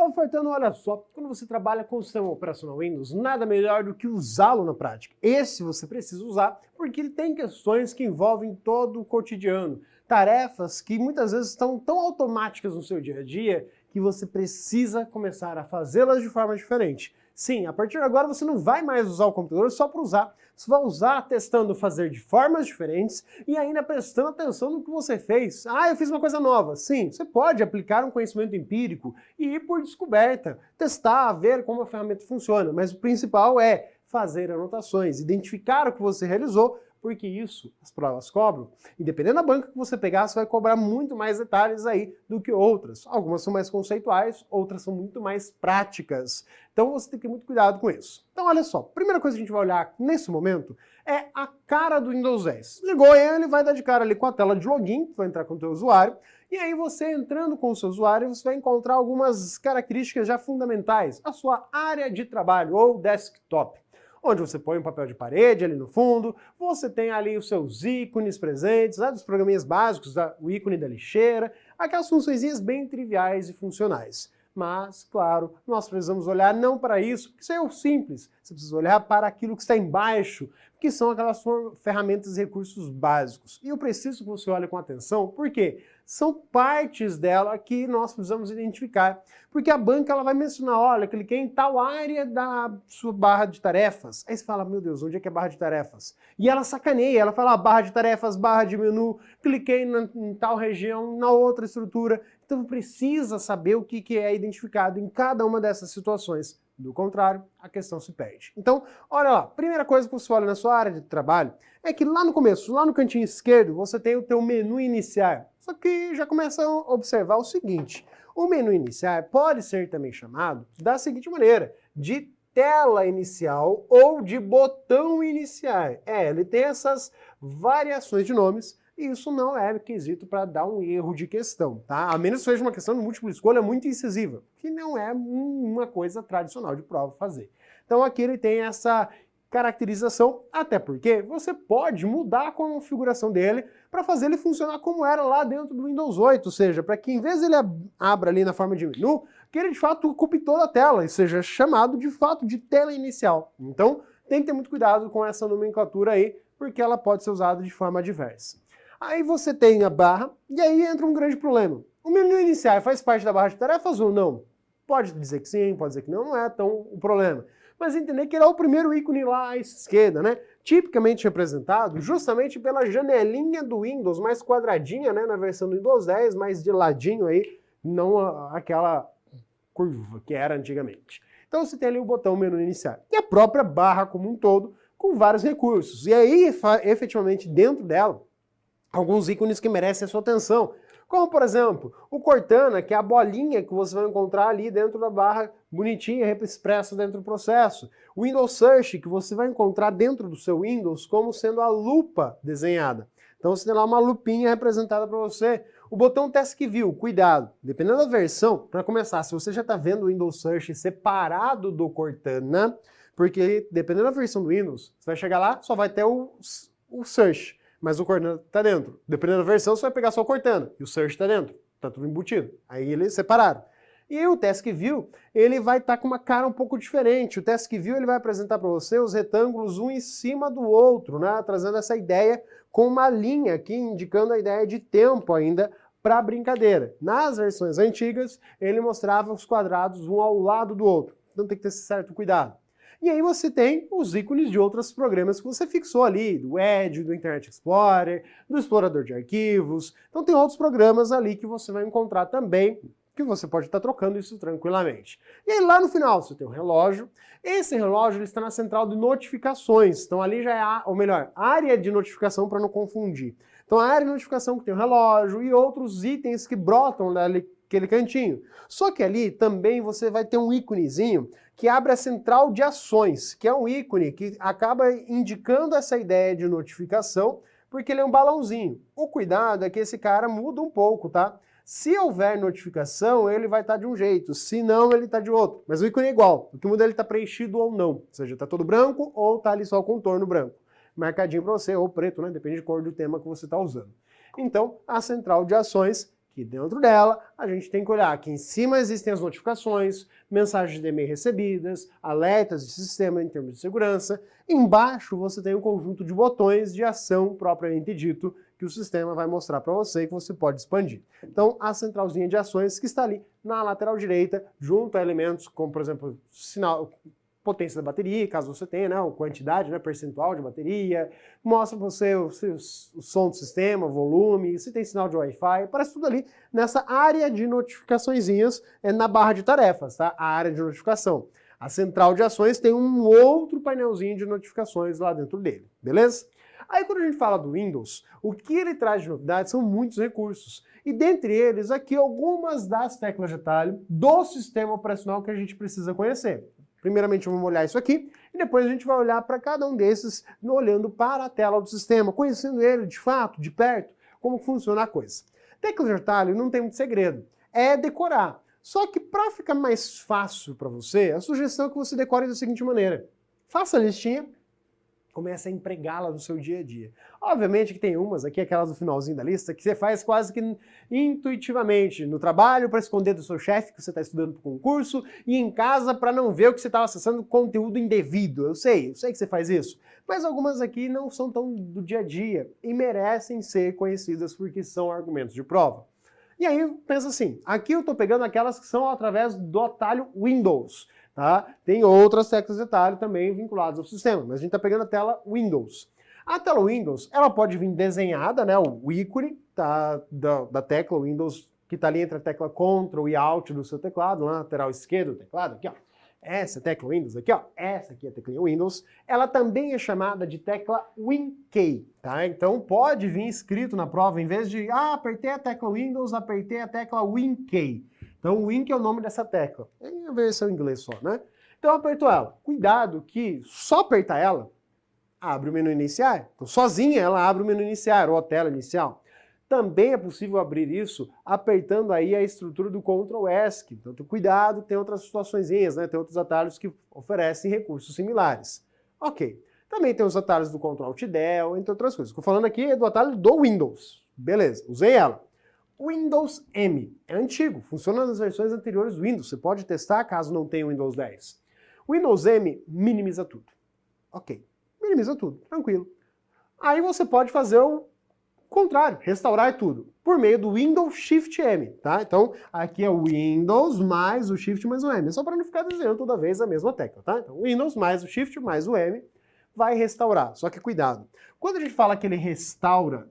Salve, Fortano, olha só, quando você trabalha com o sistema operacional Windows, nada melhor do que usá-lo na prática. Esse você precisa usar porque ele tem questões que envolvem todo o cotidiano, tarefas que muitas vezes estão tão automáticas no seu dia a dia que você precisa começar a fazê-las de forma diferente. Sim, a partir de agora você não vai mais usar o computador só para usar, você vai usar testando fazer de formas diferentes e ainda prestando atenção no que você fez. Ah, eu fiz uma coisa nova. Sim, você pode aplicar um conhecimento empírico e ir por descoberta, testar, ver como a ferramenta funciona, mas o principal é fazer anotações, identificar o que você realizou, porque isso as provas cobram. E dependendo da banca que você pegar, você vai cobrar muito mais detalhes aí do que outras. Algumas são mais conceituais, outras são muito mais práticas. Então você tem que ter muito cuidado com isso. Então olha só, a primeira coisa que a gente vai olhar nesse momento é a cara do Windows 10. Ligou ele, vai dar de cara ali com a tela de login, vai entrar com o teu usuário, e aí você entrando com o seu usuário, você vai encontrar algumas características já fundamentais. A sua área de trabalho ou desktop, onde você põe um papel de parede ali no fundo, você tem ali os seus ícones presentes, dos programinhas básicos, o ícone da lixeira, aquelas funçõezinhas bem triviais e funcionais. Mas, claro, nós precisamos olhar não para isso, porque isso é o simples. Você precisa olhar para aquilo que está embaixo, que são aquelas ferramentas e recursos básicos. E eu preciso que você olhe com atenção, porque são partes dela que nós precisamos identificar. Porque a banca ela vai mencionar, olha, cliquei em tal área da sua barra de tarefas. Aí você fala, meu Deus, onde é que é barra de tarefas? E ela sacaneia, ela fala, barra de tarefas, barra de menu, cliquei em tal região, na outra estrutura. Então precisa saber o que é identificado em cada uma dessas situações. Do contrário, a questão se perde. Então, olha lá, primeira coisa que você olha na sua área de trabalho é que lá no começo, lá no cantinho esquerdo, você tem o teu menu iniciar. Só que já começa a observar o seguinte, o menu iniciar pode ser também chamado da seguinte maneira, de tela inicial ou de botão iniciar. Ele tem essas variações de nomes, e isso não é quesito para dar um erro de questão, tá? A menos que seja uma questão de múltipla escolha muito incisiva, que não é uma coisa tradicional de prova fazer. Então aqui ele tem essa caracterização, até porque você pode mudar a configuração dele para fazer ele funcionar como era lá dentro do Windows 8, ou seja, para que em vez ele abra ali na forma de menu, que ele de fato ocupe toda a tela e seja chamado de fato de tela inicial. Então tem que ter muito cuidado com essa nomenclatura aí, porque ela pode ser usada de forma diversa. Aí você tem a barra, e aí entra um grande problema. O menu iniciar faz parte da barra de tarefas ou não? Pode dizer que sim, pode dizer que não, não é tão o problema. Mas entender que ele é o primeiro ícone lá à esquerda, né? Tipicamente representado justamente pela janelinha do Windows, mais quadradinha, né? Na versão do Windows 10, mais de ladinho aí, não aquela curva que era antigamente. Então você tem ali o botão menu iniciar. E a própria barra como um todo, com vários recursos. E aí, efetivamente, dentro dela, alguns ícones que merecem a sua atenção, como por exemplo, o Cortana, que é a bolinha que você vai encontrar ali dentro da barra bonitinha, expressa dentro do processo. O Windows Search, que você vai encontrar dentro do seu Windows como sendo a lupa desenhada. Então você tem lá uma lupinha representada para você. O botão Task View, cuidado, dependendo da versão, para começar, se você já está vendo o Windows Search separado do Cortana, porque dependendo da versão do Windows, você vai chegar lá, só vai ter o Search. Mas o Cortana está dentro. Dependendo da versão, você vai pegar só o Cortana. E o Search está dentro. Está tudo embutido. Aí eles separaram. E o Task View, ele vai estar com uma cara um pouco diferente. O Task View ele vai apresentar para você os retângulos um em cima do outro, né? Trazendo essa ideia com uma linha aqui, indicando a ideia de tempo ainda para a brincadeira. Nas versões antigas, ele mostrava os quadrados um ao lado do outro. Então tem que ter certo cuidado. E aí você tem os ícones de outros programas que você fixou ali, do Edge, do Internet Explorer, do explorador de arquivos. Então tem outros programas ali que você vai encontrar também, que você pode estar trocando isso tranquilamente. E aí lá no final você tem um relógio. Esse relógio ele está na central de notificações. Então ali já é, ou melhor, área de notificação para não confundir. Então a área de notificação que tem o relógio e outros itens que brotam naquele cantinho. Só que ali também você vai ter um íconezinho que abre a central de ações, que é um ícone que acaba indicando essa ideia de notificação, porque ele é um balãozinho. O cuidado é que esse cara muda um pouco, tá? Se houver notificação, ele vai estar de um jeito, se não, ele está de outro. Mas o ícone é igual, o que muda é ele está preenchido ou não. Ou seja, está todo branco ou está ali só o contorno branco. Marcadinho para você, ou preto, né? Depende de cor do tema que você está usando. Então, a central de ações, que dentro dela a gente tem que olhar que em cima existem as notificações, mensagens de e-mail recebidas, alertas de sistema em termos de segurança. Embaixo você tem um conjunto de botões de ação propriamente dito que o sistema vai mostrar para você e que você pode expandir. Então, a centralzinha de ações que está ali na lateral direita, junto a elementos como, por exemplo, sinal, potência da bateria, caso você tenha, né, quantidade, né, percentual de bateria, mostra para você o som do sistema, volume, se tem sinal de Wi-Fi, aparece tudo ali nessa área de notificaçõezinhas, na barra de tarefas, tá? A área de notificação. A central de ações tem um outro painelzinho de notificações lá dentro dele, beleza? Aí quando a gente fala do Windows, o que ele traz de novidade são muitos recursos. E dentre eles, aqui algumas das teclas de atalho do sistema operacional que a gente precisa conhecer. Primeiramente vamos olhar isso aqui, e depois a gente vai olhar para cada um desses, olhando para a tela do sistema, conhecendo ele de fato, de perto, como funciona a coisa. Teclas de atalho não tem muito segredo, é decorar. Só que para ficar mais fácil para você, a sugestão é que você decore da seguinte maneira. Faça a listinha, comece a empregá-la no seu dia a dia. Obviamente que tem umas aqui, aquelas do finalzinho da lista, que você faz quase que intuitivamente, no trabalho para esconder do seu chefe que você está estudando para o concurso, e em casa para não ver o que você estava acessando conteúdo indevido. Eu sei que você faz isso. Mas algumas aqui não são tão do dia a dia e merecem ser conhecidas porque são argumentos de prova. E aí, pensa assim, aqui eu estou pegando aquelas que são através do atalho Windows. Tá? Tem outras teclas de atalho também vinculadas ao sistema, mas a gente está pegando a tela Windows. A tela Windows, ela pode vir desenhada, né, o ícone tá, da tecla Windows, que está ali entre a tecla Ctrl e Alt do seu teclado, na lateral esquerda do teclado, aqui ó. Essa tecla Windows aqui, ó, essa aqui é a teclinha Windows, ela também é chamada de tecla WinKey, tá? Então pode vir escrito na prova, em vez de, apertei a tecla Windows, apertei a tecla WinKey. Então, o Wink é o nome dessa tecla. É a versão em inglês só, né? Então, eu aperto ela. Cuidado que só apertar ela, abre o menu iniciar. Então, sozinha ela abre o menu iniciar, ou a tela inicial. Também é possível abrir isso apertando aí a estrutura do Ctrl ESC. Então, cuidado, tem outras situaçõezinhas, né? Tem outros atalhos que oferecem recursos similares. Ok. Também tem os atalhos do Ctrl Alt Del, entre outras coisas. Estou falando aqui do atalho do Windows. Beleza, usei ela. Windows M. É antigo, funciona nas versões anteriores do Windows. Você pode testar caso não tenha o Windows 10. Windows M minimiza tudo. Ok, minimiza tudo, tranquilo. Aí você pode fazer o contrário, restaurar tudo, por meio do Windows Shift M, tá? Então, aqui é o Windows mais o Shift mais o M. É só para não ficar desenhando toda vez a mesma tecla, tá? Então, Windows mais o Shift mais o M vai restaurar. Só que cuidado, quando a gente fala que ele restaura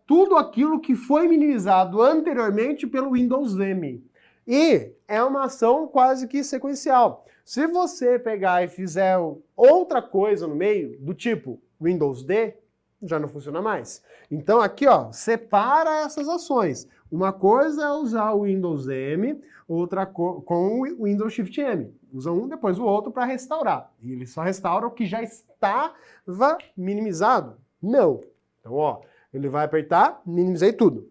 tudo aquilo que foi minimizado anteriormente pelo Windows M. E é uma ação quase que sequencial. Se você pegar e fizer outra coisa no meio, do tipo Windows D, já não funciona mais. Então aqui, ó, separa essas ações. Uma coisa é usar o Windows M, outra com o Windows Shift M. Usa um, depois o outro para restaurar. E ele só restaura o que já estava minimizado? Não. Então, ó, ele vai apertar, minimizei tudo.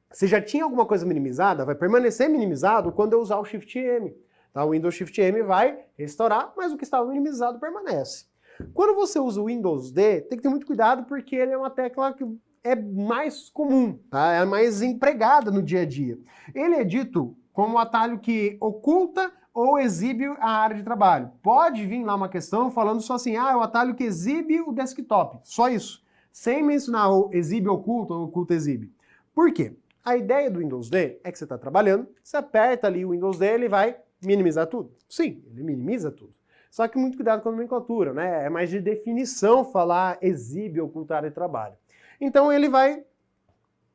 Se já tinha alguma coisa minimizada, vai permanecer minimizado quando eu usar o Shift M. Tá? O Windows Shift M vai restaurar, mas o que estava minimizado permanece. Quando você usa o Windows D, tem que ter muito cuidado porque ele é uma tecla que é mais comum, tá? É mais empregada no dia a dia. Ele é dito como um atalho que oculta ou exibe a área de trabalho. Pode vir lá uma questão falando só assim, é o atalho que exibe o desktop. Só isso. Sem mencionar o exibe oculto ou oculta exibe. Por quê? A ideia do Windows D é que você está trabalhando, você aperta ali o Windows D, ele vai minimizar tudo. Sim, ele minimiza tudo. Só que muito cuidado com a nomenclatura, né? É mais de definição falar exibe, ocultar área de trabalho. Então ele vai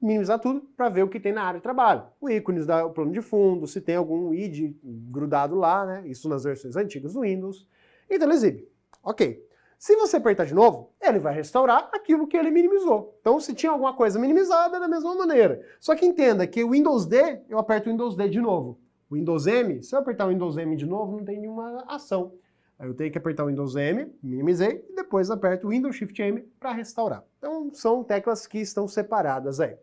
minimizar tudo para ver o que tem na área de trabalho. O ícone do plano de fundo, se tem algum ID grudado lá, né? Isso nas versões antigas do Windows. Então ele exibe. Ok. Se você apertar de novo, ele vai restaurar aquilo que ele minimizou. Então, se tinha alguma coisa minimizada, é da mesma maneira. Só que entenda que o Windows D, eu aperto o Windows D de novo. O Windows M, se eu apertar o Windows M de novo, não tem nenhuma ação. Aí eu tenho que apertar o Windows M, minimizei, e depois aperto o Windows Shift M para restaurar. Então, são teclas que estão separadas aí.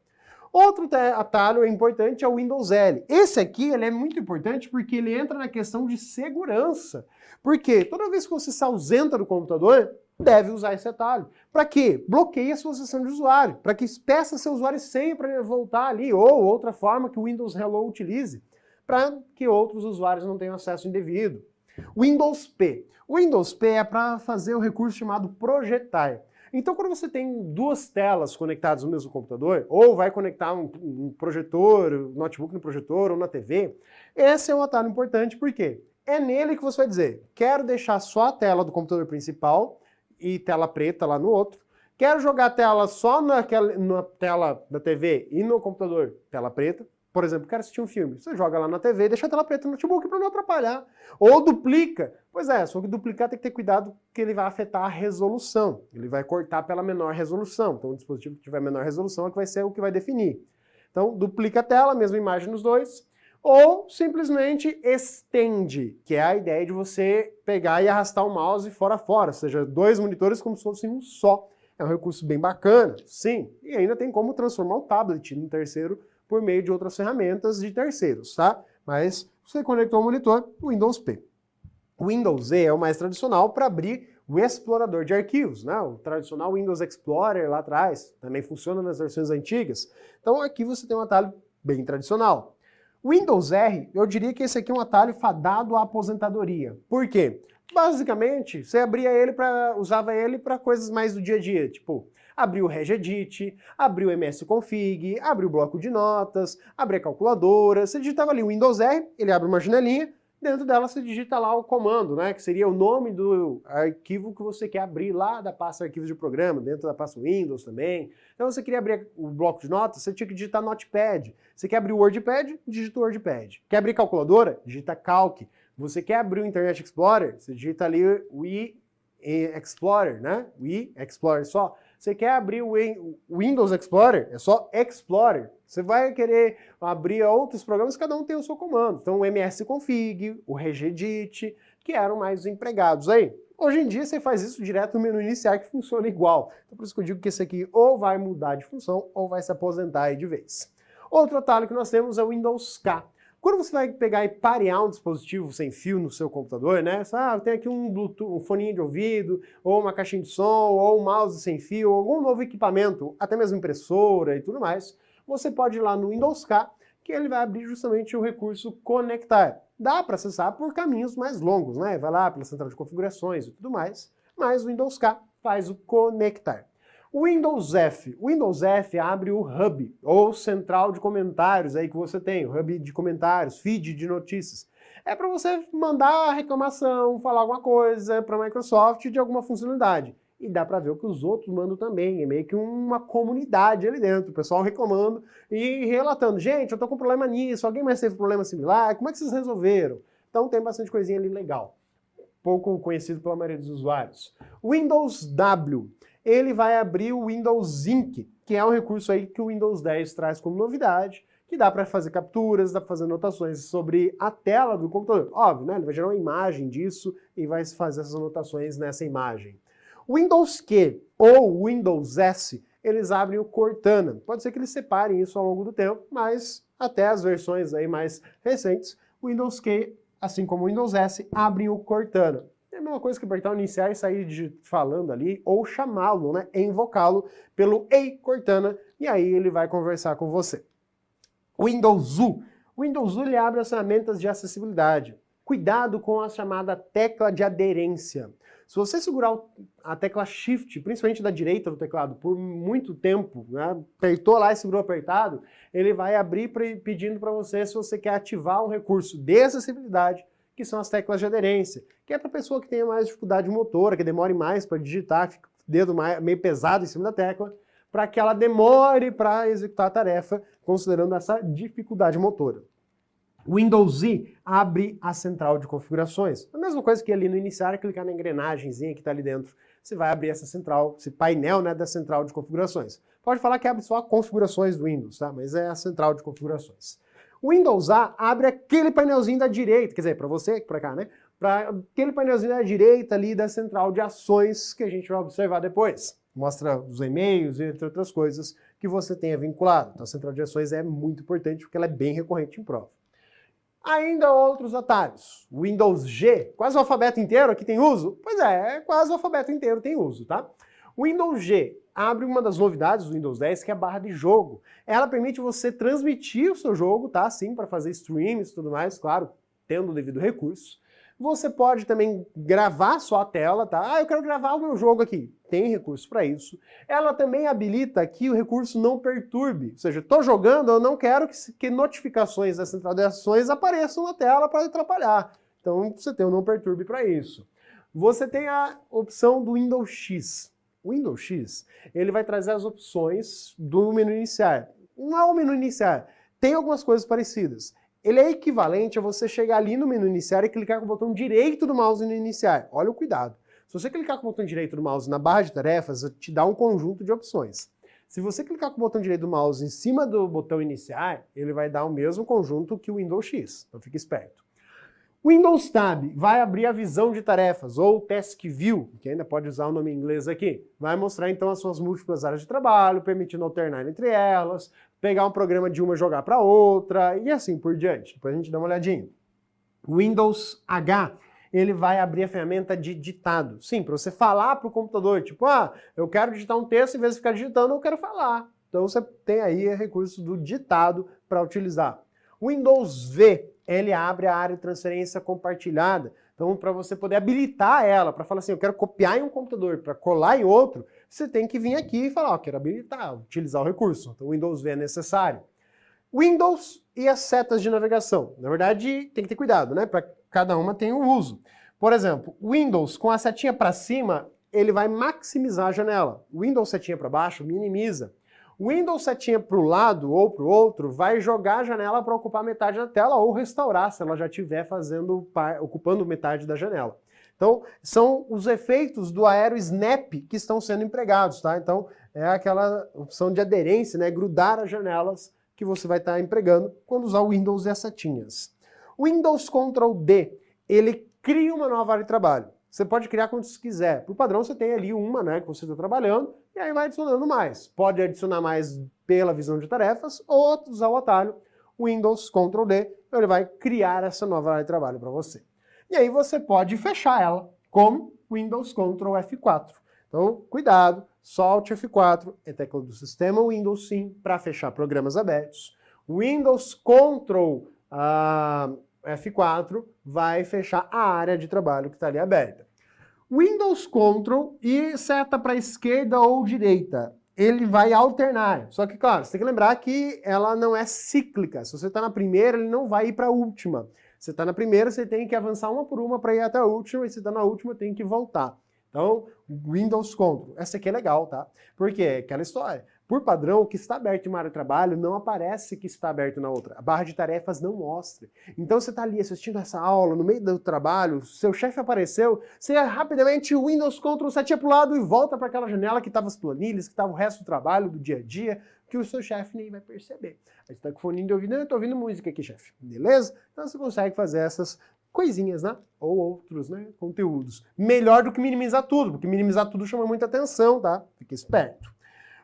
Outro atalho importante é o Windows L. Esse aqui ele é muito importante porque ele entra na questão de segurança. Porque toda vez que você se ausenta do computador, deve usar esse atalho. Para quê? Bloqueie a sua sessão de usuário, para que peça seu usuário sempre voltar ali, ou outra forma que o Windows Hello utilize, para que outros usuários não tenham acesso indevido. Windows P. O Windows P é para fazer o recurso chamado projetar. Então, quando você tem duas telas conectadas no mesmo computador, ou vai conectar um projetor, um notebook no projetor ou na TV, esse é um atalho importante, por quê? É nele que você vai dizer, quero deixar só a tela do computador principal e tela preta lá no outro, quero jogar a tela só na tela da TV e no computador, tela preta. Por exemplo, quero assistir um filme, você joga lá na TV e deixa a tela preta no notebook para não atrapalhar. Ou duplica. Pois é, só que duplicar tem que ter cuidado que ele vai afetar a resolução. Ele vai cortar pela menor resolução. Então o dispositivo que tiver menor resolução é que vai ser o que vai definir. Então duplica a tela, mesma imagem nos dois. Ou simplesmente estende, que é a ideia de você pegar e arrastar o mouse fora a fora, ou seja, dois monitores como se fosse um só. É um recurso bem bacana, sim. E ainda tem como transformar o tablet no terceiro por meio de outras ferramentas de terceiros, tá? Mas você conectou o monitor, Windows P. O Windows Z é o mais tradicional para abrir o explorador de arquivos, né? O tradicional Windows Explorer lá atrás, também funciona nas versões antigas. Então aqui você tem um atalho bem tradicional. O Windows R, eu diria que esse aqui é um atalho fadado à aposentadoria. Por quê? Basicamente, você usava ele para coisas mais do dia a dia, tipo abrir o Regedit, abrir o MS Config, abrir o bloco de notas, abrir a calculadora. Você digitava ali o Windows R, ele abre uma janelinha, dentro dela você digita lá o comando, né, que seria o nome do arquivo que você quer abrir lá da pasta arquivos de programa, dentro da pasta Windows também. Então você queria abrir o bloco de notas, você tinha que digitar Notepad. Você quer abrir o WordPad, digita o WordPad. Quer abrir calculadora? Digita Calc. Você quer abrir o Internet Explorer? Você digita ali o Explorer, né? O Explorer só. Você quer abrir o Windows Explorer? É só Explorer. Você vai querer abrir outros programas, cada um tem o seu comando. Então o MS Config, o Regedit, que eram mais empregados aí. Hoje em dia você faz isso direto no menu iniciar que funciona igual. Então por isso que eu digo que esse aqui ou vai mudar de função ou vai se aposentar aí de vez. Outro atalho que nós temos é o Windows K. Quando você vai pegar e parear um dispositivo sem fio no seu computador, né? Tem aqui um Bluetooth, um foninho de ouvido, ou uma caixinha de som, ou um mouse sem fio, ou algum novo equipamento, até mesmo impressora e tudo mais, você pode ir lá no Windows K, que ele vai abrir justamente o recurso conectar. Dá para acessar por caminhos mais longos, né? Vai lá pela central de configurações e tudo mais, mas o Windows K faz o conectar. O Windows F. O Windows F abre o Hub, ou central de comentários aí que você tem, o Hub de comentários, feed de notícias. É para você mandar reclamação, falar alguma coisa para a Microsoft de alguma funcionalidade. E dá para ver o que os outros mandam também, é meio que uma comunidade ali dentro, o pessoal reclamando e relatando. Gente, eu tô com problema nisso, alguém mais teve problema similar, como é que vocês resolveram? Então tem bastante coisinha ali legal, pouco conhecido pela maioria dos usuários. Windows W. Ele vai abrir o Windows Ink, que é um recurso aí que o Windows 10 traz como novidade, que dá para fazer capturas, dá para fazer anotações sobre a tela do computador. Óbvio, né? Ele vai gerar uma imagem disso e vai fazer essas anotações nessa imagem. O Windows Q ou Windows S, eles abrem o Cortana. Pode ser que eles separem isso ao longo do tempo, mas até as versões aí mais recentes, o Windows Q, assim como o Windows S, abrem o Cortana. É a mesma coisa que apertar o iniciar e sair falando ali, ou chamá-lo, né, invocá-lo pelo Ei Cortana, e aí ele vai conversar com você. Windows U. O Windows U ele abre as ferramentas de acessibilidade. Cuidado com a chamada tecla de aderência. Se você segurar a tecla Shift, principalmente da direita do teclado, por muito tempo, né, apertou lá e segurou apertado, ele vai abrir pedindo para você se você quer ativar um recurso de acessibilidade, que são as teclas de aderência, que é para pessoa que tenha mais dificuldade motora, que demore mais para digitar, que fica o dedo meio pesado em cima da tecla, para que ela demore para executar a tarefa, considerando essa dificuldade motora. O Windows Z abre a central de configurações. A mesma coisa que ali no iniciar, clicar na engrenagemzinha que está ali dentro, você vai abrir essa central, esse painel, né, da central de configurações. Pode falar que abre só configurações do Windows, tá? Mas é a central de configurações. O Windows A abre aquele painelzinho da direita, quer dizer, para você, para cá, né? Para aquele painelzinho da direita ali da central de ações que a gente vai observar depois. Mostra os e-mails e entre outras coisas que você tenha vinculado. Então a central de ações é muito importante porque ela é bem recorrente em prova. Ainda outros atalhos. Windows G, quase o alfabeto inteiro aqui tem uso? Pois é, quase o alfabeto inteiro tem uso, tá? O Windows G abre uma das novidades do Windows 10, que é a barra de jogo. Ela permite você transmitir o seu jogo, tá? Sim, para fazer streams e tudo mais, claro, tendo o devido recurso. Você pode também gravar só a tela, tá? Eu quero gravar o meu jogo aqui. Tem recurso para isso. Ela também habilita que o recurso não perturbe. Ou seja, estou jogando, eu não quero que notificações da central de ações apareçam na tela para atrapalhar. Então você tem o não perturbe para isso. Você tem a opção do Windows X. O Windows X, ele vai trazer as opções do menu iniciar. Não é o menu iniciar, tem algumas coisas parecidas. Ele é equivalente a você chegar ali no menu iniciar e clicar com o botão direito do mouse no iniciar. Olha o cuidado. Se você clicar com o botão direito do mouse na barra de tarefas, te dá um conjunto de opções. Se você clicar com o botão direito do mouse em cima do botão iniciar, ele vai dar o mesmo conjunto que o Windows X. Então fique esperto. O Windows Tab vai abrir a visão de tarefas, ou Task View, que ainda pode usar o nome em inglês aqui. Vai mostrar então as suas múltiplas áreas de trabalho, permitindo alternar entre elas, pegar um programa de uma e jogar para outra, e assim por diante. Depois a gente dá uma olhadinha. O Windows H, ele vai abrir a ferramenta de ditado. Sim, para você falar para o computador, tipo, eu quero digitar um texto, em vez de ficar digitando, eu quero falar. Então você tem aí o recurso do ditado para utilizar. O Windows V, ele abre a área de transferência compartilhada. Então, para você poder habilitar ela, para falar assim, eu quero copiar em um computador, para colar em outro, você tem que vir aqui e falar, quero habilitar, utilizar o recurso. Então, o Windows V é necessário. Windows e as setas de navegação. Na verdade, tem que ter cuidado, né? Para cada uma tem um uso. Por exemplo, Windows com a setinha para cima, ele vai maximizar a janela. Windows setinha para baixo, minimiza. Windows setinha para o lado ou para o outro vai jogar a janela para ocupar metade da tela ou restaurar se ela já estiver ocupando metade da janela. Então, são os efeitos do Aero Snap que estão sendo empregados, tá? Então, é aquela opção de aderência, né? Grudar as janelas que você vai estar empregando quando usar o Windows e as setinhas. O Windows Ctrl D, ele cria uma nova área de trabalho. Você pode criar quando você quiser. Por padrão, você tem ali uma, né, que você está trabalhando, e aí vai adicionando mais. Pode adicionar mais pela visão de tarefas, ou usar o atalho Windows Ctrl D, então ele vai criar essa nova área de trabalho para você. E aí você pode fechar ela com Windows Ctrl F4. Então, cuidado, solte F4, é tecla do sistema Windows sim, para fechar programas abertos. Windows Ctrl F4 vai fechar a área de trabalho que está ali aberta. Windows Ctrl e seta para esquerda ou direita, ele vai alternar. Só que, claro, você tem que lembrar que ela não é cíclica. Se você está na primeira, ele não vai ir para a última. Você está na primeira, você tem que avançar uma por uma para ir até a última, e se está na última, tem que voltar. Então, Windows Ctrl. Essa aqui é legal, tá? Porque é aquela história. Por padrão, o que está aberto em uma área de trabalho não aparece que está aberto na outra. A barra de tarefas não mostra. Então você está ali assistindo essa aula, no meio do trabalho, seu chefe apareceu, você rapidamente Windows Ctrl setinha para o lado e volta para aquela janela que estava as planilhas, que estava o resto do trabalho, do dia a dia, que o seu chefe nem vai perceber. Aí você está com o fone de ouvido, eu estou ouvindo música aqui, chefe. Beleza? Então você consegue fazer essas coisinhas, né? Ou outros, né? Conteúdos. Melhor do que minimizar tudo, porque minimizar tudo chama muita atenção, tá? Fique esperto.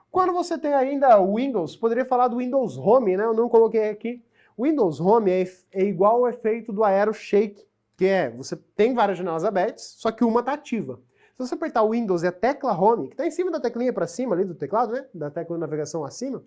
Quando você tem ainda o Windows, poderia falar do Windows Home, né? Eu não coloquei aqui. O Windows Home é igual ao efeito do Aero Shake, que é, você tem várias janelas abertas, só que uma está ativa. Se você apertar o Windows e a tecla Home, que está em cima da teclinha para cima ali do teclado, né? Da tecla de navegação acima,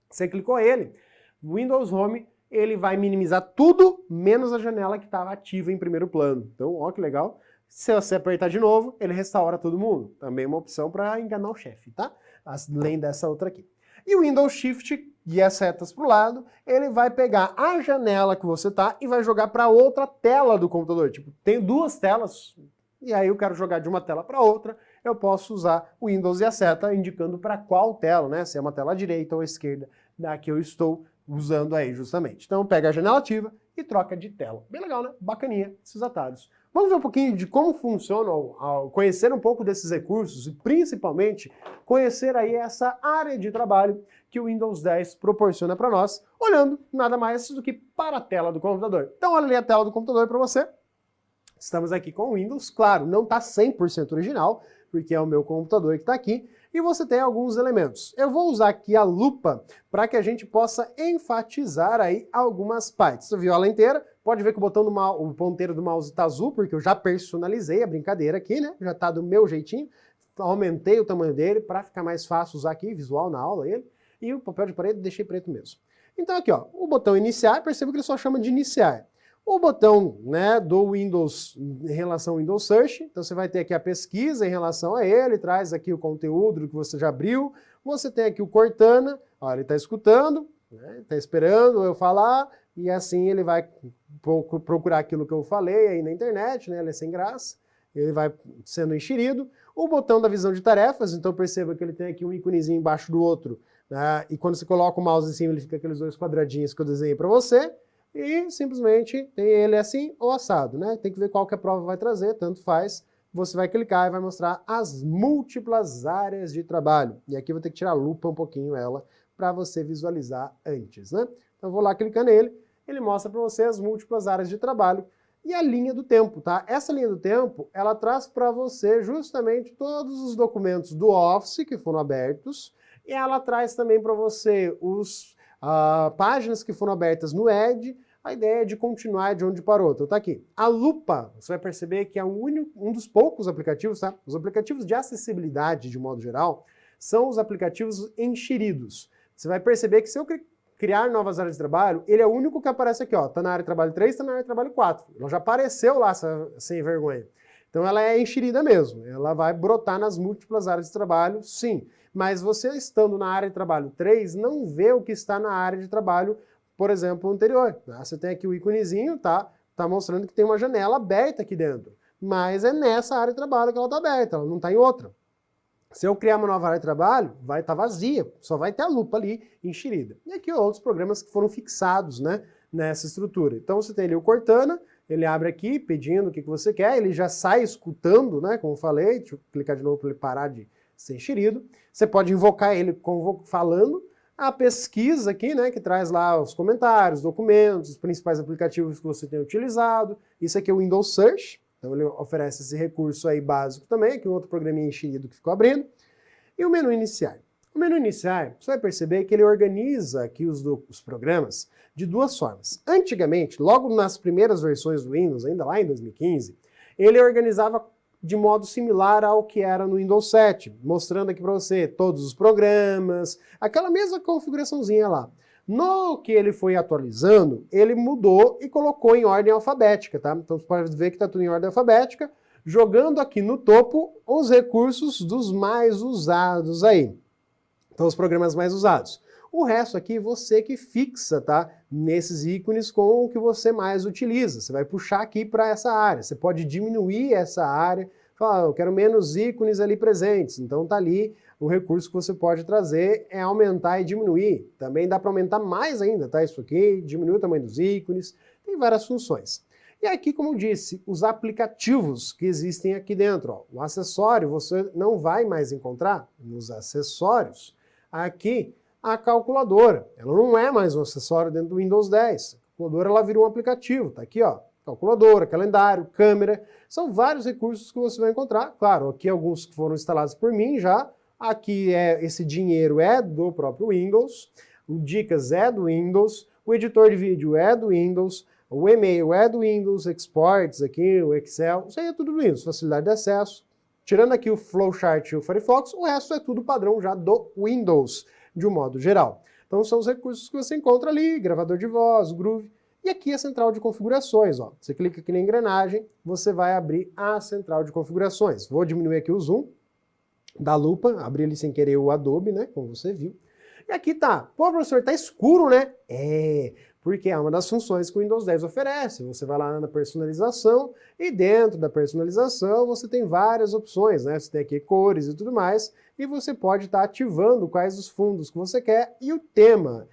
você clicou ele, o Windows Home, ele vai minimizar tudo, menos a janela que estava ativa em primeiro plano. Então, ó que legal. Se você apertar de novo, ele restaura todo mundo. Também uma opção para enganar o chefe, tá? Além dessa outra aqui. E o Windows Shift e as setas para o lado, ele vai pegar a janela que você tá e vai jogar para outra tela do computador. Tipo, tem duas telas, e aí eu quero jogar de uma tela para outra, eu posso usar o Windows e a seta indicando para qual tela, né? Se é uma tela direita ou esquerda, da que eu estou usando aí justamente. Então pega a janela ativa e troca de tela. Bem legal, né? Bacaninha esses atalhos. Vamos ver um pouquinho de como funciona, conhecer um pouco desses recursos e principalmente conhecer aí essa área de trabalho que o Windows 10 proporciona para nós, olhando nada mais do que para a tela do computador. Então olha ali a tela do computador para você. Estamos aqui com o Windows, claro, não está 100% original, porque é o meu computador que está aqui. e você tem alguns elementos. Eu vou usar aqui a lupa para que a gente possa enfatizar aí algumas partes. Você viu ela inteira? Pode ver que o ponteiro do mouse está azul, porque eu já personalizei a brincadeira aqui, né? Já está do meu jeitinho. Aumentei o tamanho dele para ficar mais fácil usar aqui, visual na aula ele. E o papel de parede deixei preto mesmo. Então aqui, ó, o botão iniciar, perceba que ele só chama de iniciar. O botão, né, do Windows em relação ao Windows Search, então você vai ter aqui a pesquisa em relação a ele, traz aqui o conteúdo que você já abriu. Você tem aqui o Cortana, ó, ele está escutando, né, está esperando eu falar, e assim ele vai procurar aquilo que eu falei aí na internet, né, ele é sem graça. Ele vai sendo enxerido. O botão da visão de tarefas, então perceba que ele tem aqui um íconezinho embaixo do outro, né? E quando você coloca o mouse em cima, ele fica aqueles dois quadradinhos que eu desenhei para você, e simplesmente tem ele assim ou assado, né? Tem que ver qual que a prova vai trazer, tanto faz. Você vai clicar e vai mostrar as múltiplas áreas de trabalho. E aqui eu vou ter que tirar a lupa um pouquinho ela, para você visualizar antes, né? Então eu vou lá clicar nele, ele mostra para você as múltiplas áreas de trabalho, e a linha do tempo, tá? Essa linha do tempo, ela traz para você justamente todos os documentos do Office que foram abertos, e ela traz também para você páginas que foram abertas no Edge, a ideia é de continuar de onde parou. Então tá aqui. A lupa, você vai perceber que é um dos poucos aplicativos, tá? Os aplicativos de acessibilidade, de modo geral, são os aplicativos enxeridos. Você vai perceber que se eu criar novas áreas de trabalho, ele é o único que aparece aqui, ó, tá na área de trabalho 3, tá na área de trabalho 4. Ela já apareceu lá, sem vergonha. Então ela é enxerida mesmo, ela vai brotar nas múltiplas áreas de trabalho, sim. Mas você estando na área de trabalho 3, não vê o que está na área de trabalho, por exemplo, anterior. Você tem aqui o íconezinho, tá mostrando que tem uma janela aberta aqui dentro. Mas é nessa área de trabalho que ela está aberta, ela não está em outra. Se eu criar uma nova área de trabalho, vai estar vazia, só vai ter a lupa ali enxerida. E aqui outros programas que foram fixados, né, nessa estrutura. Então você tem ali o Cortana, ele abre aqui pedindo o que você quer, ele já sai escutando, né, como eu falei, deixa eu clicar de novo para ele parar de ser enxerido. Você pode invocar ele falando. A pesquisa aqui, né, que traz lá os comentários, documentos, os principais aplicativos que você tem utilizado. Isso aqui é o Windows Search. Então ele oferece esse recurso aí básico também, aqui um outro programinha enxerido que ficou abrindo. E o menu iniciar. O menu iniciar, você vai perceber que ele organiza aqui os programas de duas formas. Antigamente, logo nas primeiras versões do Windows, ainda lá em 2015, ele organizava de modo similar ao que era no Windows 7, mostrando aqui para você todos os programas, aquela mesma configuraçãozinha lá. No que ele foi atualizando, ele mudou e colocou em ordem alfabética, tá? Então você pode ver que está tudo em ordem alfabética, jogando aqui no topo os recursos dos mais usados aí. Então os programas mais usados. O resto aqui você que fixa, tá? Nesses ícones com o que você mais utiliza. Você vai puxar aqui para essa área. Você pode diminuir essa área. Falar, eu quero menos ícones ali presentes. Então tá ali. O recurso que você pode trazer é aumentar e diminuir. Também dá para aumentar mais ainda, tá? Isso aqui, diminuir o tamanho dos ícones, tem várias funções. E aqui, como eu disse, os aplicativos que existem aqui dentro. Ó. O acessório você não vai mais encontrar nos acessórios. Aqui, a calculadora. Ela não é mais um acessório dentro do Windows 10. A calculadora ela virou um aplicativo. Tá aqui, ó. Calculadora, calendário, câmera. São vários recursos que você vai encontrar. Claro, aqui alguns que foram instalados por mim já. Aqui esse dinheiro é do próprio Windows, o Dicas é do Windows, o editor de vídeo é do Windows, o e-mail é do Windows, exports aqui, o Excel, isso aí é tudo do Windows, facilidade de acesso. Tirando aqui o Flowchart e o Firefox, o resto é tudo padrão já do Windows, de um modo geral. Então são os recursos que você encontra ali, gravador de voz, Groove, e aqui a central de configurações. Ó. Você clica aqui na engrenagem, você vai abrir a central de configurações. Vou diminuir aqui o zoom da lupa, abri ali sem querer o Adobe, né, como você viu. E aqui tá, pô professor, tá escuro, né? Porque é uma das funções que o Windows 10 oferece. Você vai lá na personalização e dentro da personalização você tem várias opções, né? Você tem aqui cores e tudo mais, e você pode estar ativando quais os fundos que você quer e o tema.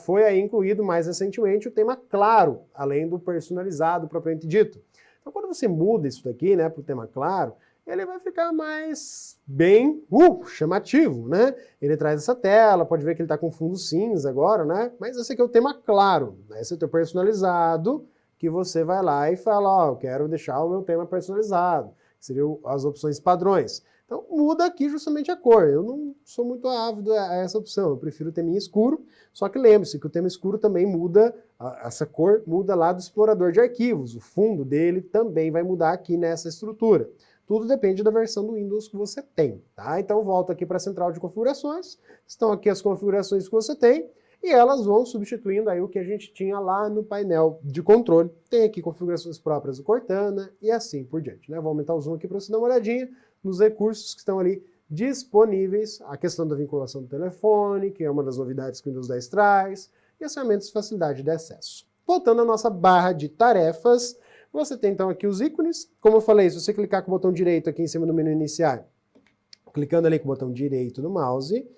Foi aí incluído mais recentemente o tema claro, além do personalizado propriamente dito. Então quando você muda isso daqui, né, para o tema claro, ele vai ficar mais bem chamativo, né? Ele traz essa tela, pode ver que ele está com fundo cinza agora, né? Mas esse aqui é o tema claro, né? Esse é o teu personalizado, que você vai lá e fala, ó, eu quero deixar o meu tema personalizado, que seriam as opções padrões. Então muda aqui justamente a cor. Eu não sou muito ávido a essa opção, eu prefiro o teminha escuro, só que lembre-se que o tema escuro também muda, essa cor muda lá do explorador de arquivos, o fundo dele também vai mudar aqui nessa estrutura. Tudo depende da versão do Windows que você tem, tá? Então volta aqui para a central de configurações, estão aqui as configurações que você tem, e elas vão substituindo aí o que a gente tinha lá no painel de controle. Tem aqui configurações próprias do Cortana e assim por diante, né? Vou aumentar o zoom aqui para você dar uma olhadinha nos recursos que estão ali disponíveis, a questão da vinculação do telefone, que é uma das novidades que o Windows 10 traz, e as ferramentas de facilidade de acesso. Voltando à nossa barra de tarefas, você tem então aqui os ícones. Como eu falei, se você clicar com o botão direito aqui em cima do menu iniciar, clicando ali com o botão direito do mouse,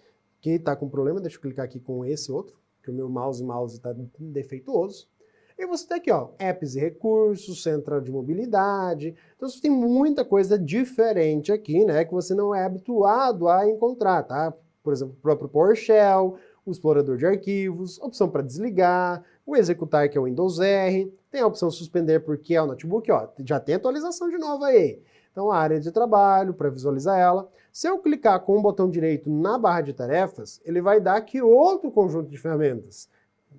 que está com problema, deixa eu clicar aqui com esse outro, que o meu mouse está defeituoso. E você tem aqui, ó, apps e recursos, central de mobilidade. Então você tem muita coisa diferente aqui, né, que você não é habituado a encontrar, tá? Por exemplo, o próprio PowerShell, o explorador de arquivos, opção para desligar, o executar, que é o Windows R, tem a opção suspender porque é o notebook, ó, já tem atualização de novo aí. Então a área de trabalho, para visualizar ela. Se eu clicar com o botão direito na barra de tarefas, ele vai dar aqui outro conjunto de ferramentas,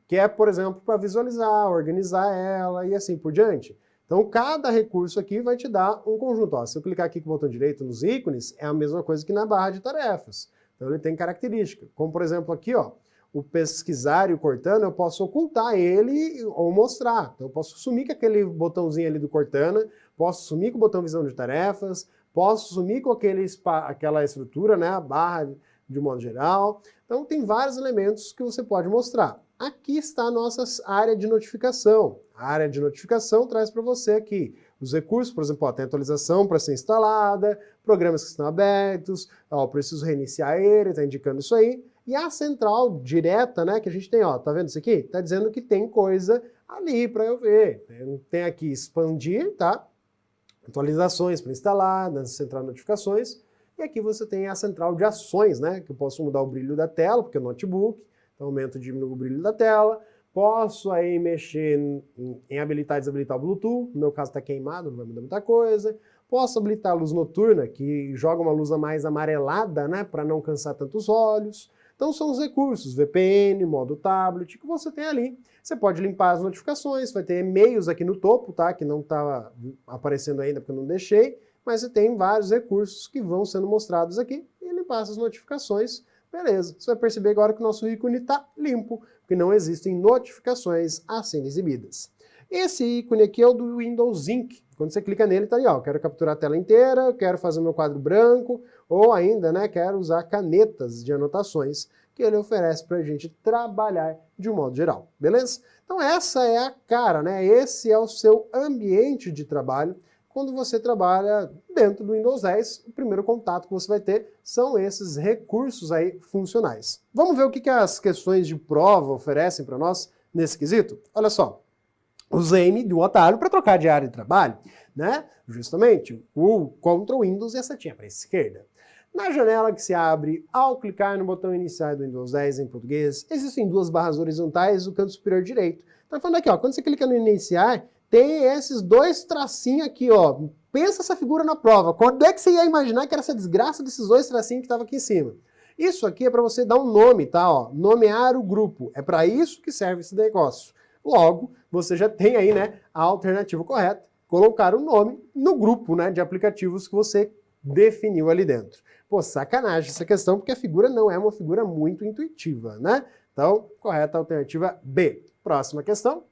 que é, por exemplo, para visualizar, organizar ela e assim por diante. Então, cada recurso aqui vai te dar um conjunto. Ó, se eu clicar aqui com o botão direito nos ícones, é a mesma coisa que na barra de tarefas. Então, ele tem característica. Como, por exemplo, aqui, ó, o pesquisar e o Cortana, eu posso ocultar ele ou mostrar. Então, eu posso sumir com aquele botãozinho ali do Cortana, posso sumir com o botão visão de tarefas, posso sumir com aquela estrutura, né, a barra de modo geral. Então, tem vários elementos que você pode mostrar. Aqui está a nossa área de notificação. A área de notificação traz para você aqui os recursos, por exemplo, ó, tem atualização para ser instalada, programas que estão abertos, ó, preciso reiniciar ele, está indicando isso aí. E a central direta, né, que a gente tem, ó, tá vendo isso aqui? Tá dizendo que tem coisa ali para eu ver. Tem aqui expandir, tá? Atualizações para instalar, na central de notificações. E aqui você tem a central de ações, né, que eu posso mudar o brilho da tela, porque é notebook. Então, aumento e diminuo o brilho da tela. Posso aí mexer em habilitar e desabilitar o Bluetooth. No meu caso está queimado, não vai mudar muita coisa. Posso habilitar a luz noturna, que joga uma luz mais amarelada, né, para não cansar tantos olhos. Então, são os recursos, VPN, modo tablet, que você tem ali. Você pode limpar as notificações, vai ter e-mails aqui no topo, tá, que não está aparecendo ainda porque eu não deixei, mas você tem vários recursos que vão sendo mostrados aqui e limpar essas notificações. Beleza, você vai perceber agora que o nosso ícone está limpo, porque não existem notificações a serem exibidas. Esse ícone aqui é o do Windows Ink. Quando você clica nele, tá ali, ó, quero capturar a tela inteira, quero fazer meu quadro branco, ou ainda, né, quero usar canetas de anotações que ele oferece para a gente trabalhar de um modo geral, beleza? Então essa é a cara, né? Esse é o seu ambiente de trabalho. Quando você trabalha dentro do Windows 10, o primeiro contato que você vai ter são esses recursos aí funcionais. Vamos ver o que as questões de prova oferecem para nós nesse quesito? Olha só, usei do atalho para trocar de área de trabalho, né? Justamente o Ctrl Windows e a setinha para a esquerda. Na janela que se abre ao clicar no botão iniciar do Windows 10 em português, existem duas barras horizontais no canto superior direito. Tá falando aqui, ó, quando você clica no iniciar, tem esses dois tracinhos aqui, ó. Pensa essa figura na prova. Quando é que você ia imaginar que era essa desgraça desses dois tracinhos que estavam aqui em cima? Isso aqui é para você dar um nome, tá? Ó, nomear o grupo. É para isso que serve esse negócio. Logo, você já tem aí, né, a alternativa correta, colocar o nome no grupo, né, de aplicativos que você definiu ali dentro. Pô, sacanagem essa questão, porque a figura não é uma figura muito intuitiva, né? Então, correta alternativa B. Próxima questão.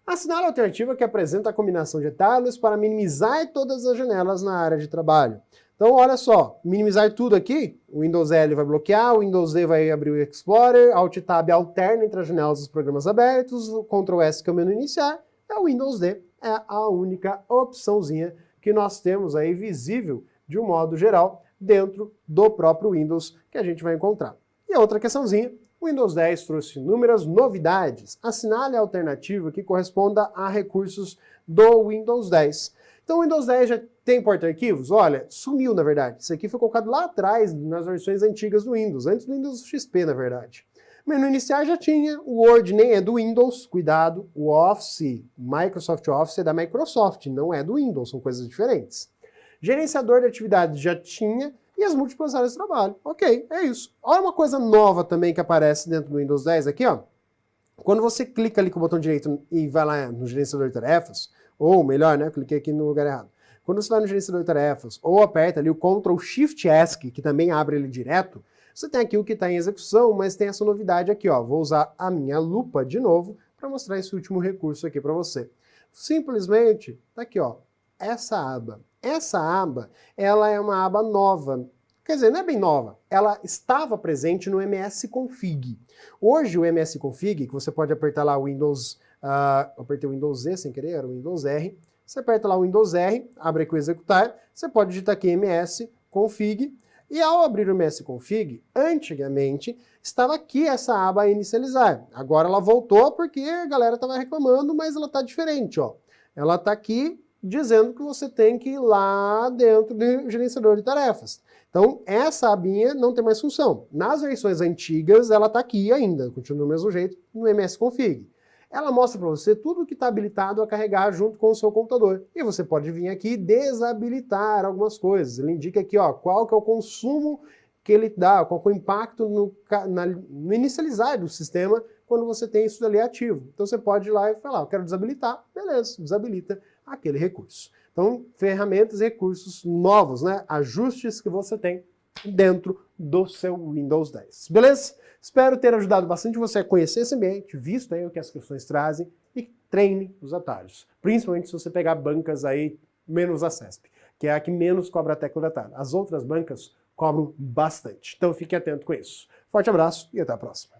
Assinale a alternativa que apresenta a combinação de atalhos para minimizar todas as janelas na área de trabalho. Então, olha só, minimizar tudo aqui, o Windows L vai bloquear, o Windows D vai abrir o Explorer, Alt Tab alterna entre as janelas dos programas abertos, o Ctrl S que é o menu iniciar, é o Windows D, é a única opçãozinha que nós temos aí visível de um modo geral dentro do próprio Windows que a gente vai encontrar. E a outra questãozinha, o Windows 10 trouxe inúmeras novidades. Assinale a alternativa que corresponda a recursos do Windows 10. Então o Windows 10 já tem porta-arquivos? Olha, sumiu na verdade. Isso aqui foi colocado lá atrás, nas versões antigas do Windows, antes do Windows XP na verdade. O menu iniciar já tinha, o Word nem é do Windows, cuidado, o Office, Microsoft Office é da Microsoft, não é do Windows, são coisas diferentes. Gerenciador de atividades já tinha, e as múltiplas áreas de trabalho. Ok, é isso. Olha uma coisa nova também que aparece dentro do Windows 10 aqui, ó. Quando você clica ali com o botão direito e vai lá no gerenciador de tarefas, ou melhor, né, eu cliquei aqui no lugar errado. Quando você vai no gerenciador de tarefas, ou aperta ali o Ctrl Shift ESC, que também abre ele direto, você tem aqui o que está em execução, mas tem essa novidade aqui, ó. Vou usar a minha lupa de novo para mostrar esse último recurso aqui para você. Simplesmente, tá aqui, ó, essa aba. Essa aba, ela é uma aba nova. Quer dizer, não é bem nova, ela estava presente no MS Config. Hoje o MS Config, que você pode apertar lá o Windows, apertei o Windows Z sem querer, era o Windows R, você aperta lá o Windows R, abre aqui o executar, você pode digitar aqui MS Config, e ao abrir o MS Config, antigamente, estava aqui essa aba inicializar. Agora ela voltou porque a galera estava reclamando, mas ela está diferente, ó. Ela está aqui dizendo que você tem que ir lá dentro do gerenciador de tarefas. Então, essa abinha não tem mais função. Nas versões antigas, ela está aqui ainda, continua do mesmo jeito, no MS Config. Ela mostra para você tudo que está habilitado a carregar junto com o seu computador. E você pode vir aqui e desabilitar algumas coisas. Ele indica aqui, ó, qual que é o consumo que ele dá, qual que é o impacto no inicializar do sistema quando você tem isso ali ativo. Então você pode ir lá e falar, eu quero desabilitar, beleza, desabilita aquele recurso. Então, ferramentas e recursos novos, né? Ajustes que você tem dentro do seu Windows 10. Beleza? Espero ter ajudado bastante você a conhecer esse ambiente, visto aí o que as questões trazem e treine os atalhos. Principalmente se você pegar bancas aí menos a CESP, que é a que menos cobra a tecla de atalho. As outras bancas cobram bastante. Então fique atento com isso. Forte abraço e até a próxima.